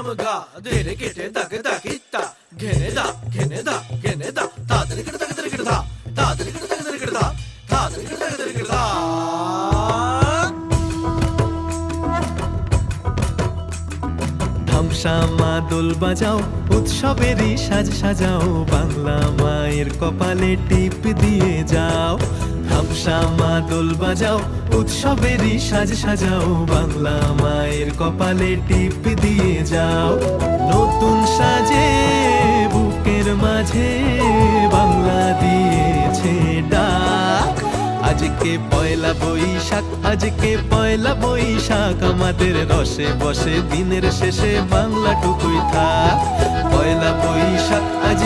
ধাম গা ধেরে কেটে দাগে দাগিতা ঘেনে দা ঘেনে দা ঘেনে দা তাদের কেটে দাগে দাগে দা তাদের কেটে দাগে দাগে দা তাদের কেটে দাগে দাগে দা ধামসামা দোল বাজাও উৎসবেরই সাজ সাজাও বাংলা মায়ের কপালে টিপ দিয়ে যাও ধামসামা দোল বাজাও উৎসবেরই সাজ সাজাও বাংলা মায়ের কপালে টিপ দিয়ে যাও নতুন সাজে বুকের মাঝে বাংলা দিয়েছে ডাক আজকে পয়লা বৈশাখ আজকে পয়লা বৈশাখ আমাদের রসে বসে দিনের শেষে বাংলা টুকুই থাক পয়লা বৈশাখ আজকে